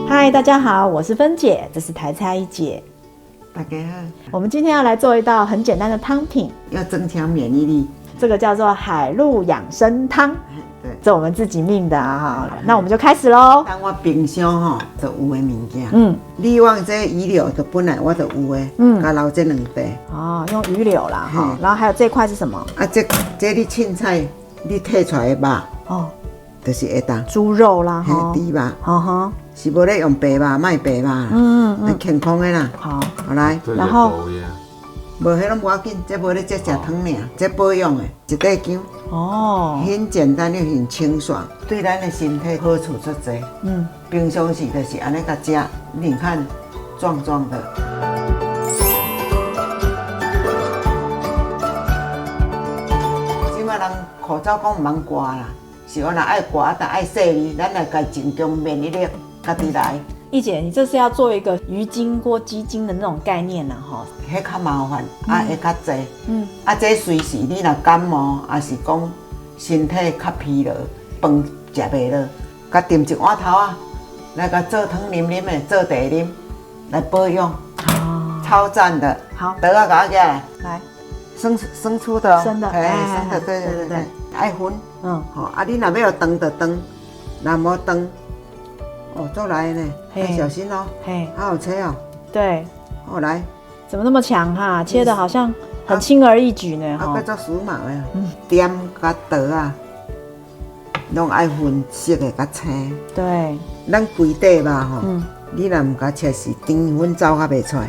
嗨，大家好，我是芬姐，这是台菜一姐。大家好，我们今天要来做一道很简单的汤品，要增强免疫力。这个叫做海陆养生汤，对，这我们自己命的啊。那我们就开始喽。当我冰箱就有的物件，以往这鱼柳就本来我就有的，加留这两块。哦，用鱼柳啦哈，然后还有这块是什么？啊，这你凊彩你剔出来的肉，哦，就是会当猪肉啦哈，猪肉，哈哈，是无咧用白肉，卖白肉，健康的啦。好，好来，然后无迄拢无要紧，这无咧这食汤尔，这保养的一块姜。哦，很简单又很清爽，对咱的身体好处足多。平常时就是安尼甲食，你看壮壮的。即摆人口罩讲唔通刮啦，是讲若爱刮，但爱细腻，咱来家增强免疫力，家己来。一姐，你这是要做一个鱼精或鸡精的那种概念呐，哈？迄较麻烦，会较济。啊，这随时你若感冒，也是讲身体较疲劳，饭食袂落，甲炖一碗头啊，来甲做汤啉啉的，做茶啉，来保养，超赞的。好，得啊，搞起来，来，生出的，生的，生的，对，爱荤。好，啊，你若要炖就炖，若无炖。哦，做来呢，要小心哦。嘿，好好切哦。对，好来。怎么那么强哈？切的好像很轻而易举呢。啊，做时髦的。点甲刀啊，拢爱分色的甲青。对。咱规底吧吼，你若唔甲切是甜粉走甲袂出来。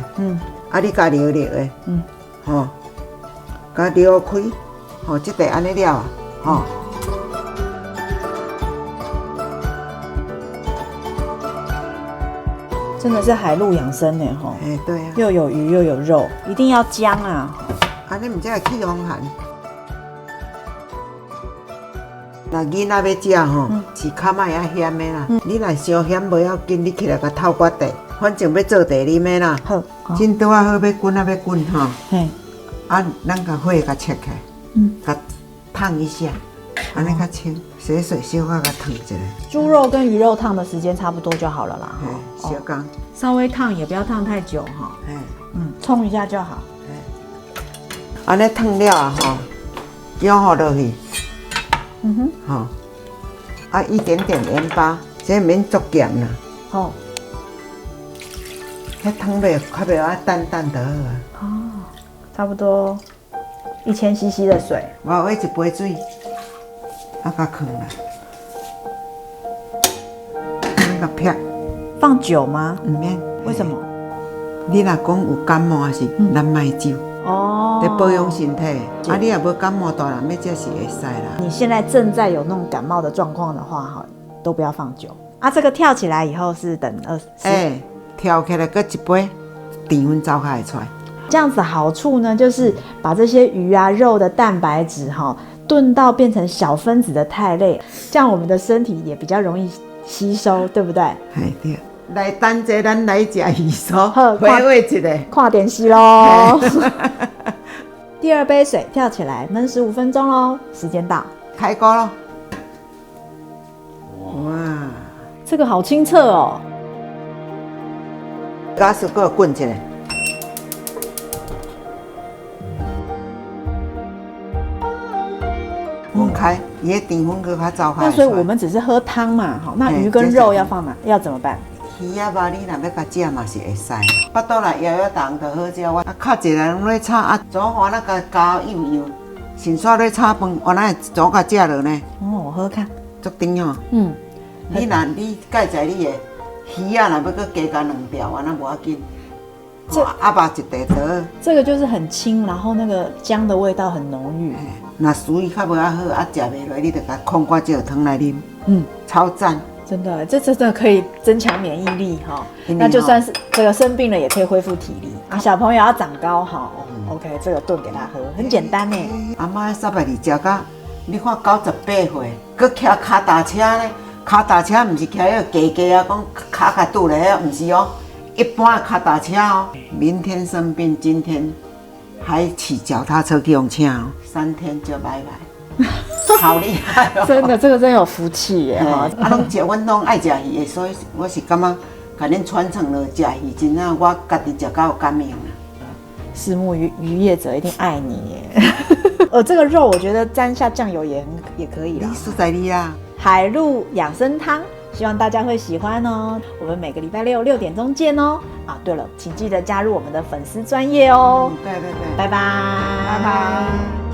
啊，你甲撩撩的。吼，甲撩开，吼，即块安尼了啊，吼。真的是海陆养生呢，吼！哎，对啊，又有鱼又有肉，一定要姜啊！啊，你唔知会气风寒。那囡仔要食吼，是较莫遐咸的啦。你若伤咸无要紧，你起来甲透骨茶，反正要做茶啉的啦。好，真拄啊好，要滚啊要滚吼。嘿，啊，咱甲火甲切开，甲烫一下，安尼较清。水小可甲烫一下。猪肉跟鱼肉烫的时间差不多就好了啦。小刚，稍微烫也不要烫太久哈。冲一下就好。安尼烫了啊吼，姜好落去。好，啊一点点盐巴，这免足咸啦。好，迄汤袂较袂啊淡淡就好啊。哦，差不多1000cc 的水。我煨一杯水。啊，甲放啦，甲撇。放酒吗？唔免。为什么？你若讲有感冒，还是咱卖酒。哦。在保养身体。啊，你若无感冒，大人要食是会使啦。你现在正在有那种感冒的状况的话，哈，都不要放酒。啊，这个跳起来以后是等20。跳起来，搁一杯甜粉走开会出来。这样子好处呢，就是把这些鱼啊、肉的蛋白质哈。炖到变成小分子的肽类，这样我们的身体也比较容易吸收，对不对？哎对。来等者，咱来食鱼酥，回味一下，快点吸喽！第2杯水跳起来，焖15分钟喽，时间到，开锅咯！哇，这个好清澈哦！加水给我滚一下。滚开，伊的淀粉搁较走开。那所以我们只是喝汤嘛，好，那鱼跟肉要放哪？要怎么办？鱼啊吧，你若要甲食嘛是会使。巴肚内摇摇动就好食。我啊，较一个人咧炒啊，左下那个加油油，先煞咧炒饭，我那左甲食落呢。哦，我喝看。足甜哦。你若你介在你的鱼啊，若要搁加2条，安那无要紧。阿爸一地刀。这个就是很轻，然后那个姜的味道很浓郁。那属于较无啊好，啊食袂落，你就甲控挂这汤来啉，超赞！真的，这真的可以增强免疫力哈。那就算是这个生病了，也可以恢复体力啊。小朋友要长高哈，OK， 这个炖给他喝，很简单呢。阿妈3摆你食到，你看98岁，搁骑脚踏车呢？脚踏车唔是骑迄个架架啊，讲脚甲拄咧，唔是哦。一般的脚踏车哦，明天生病，今天还骑脚踏车去用请哦，3天就拜拜。好厉害哦！真的，这个真有福气耶！拢食，阮拢爱食鱼的，所以我是感觉甲恁传承了食鱼，真正我家己食到有感应啦。虱目鱼业者一定爱你耶！这个肉我觉得沾下酱油也可以啦。你实在你啦，海陆养生汤，希望大家会喜欢哦。我们每个礼拜六6点钟见哦。啊，对了，请记得加入我们的粉丝专页哦。对，拜拜，拜拜。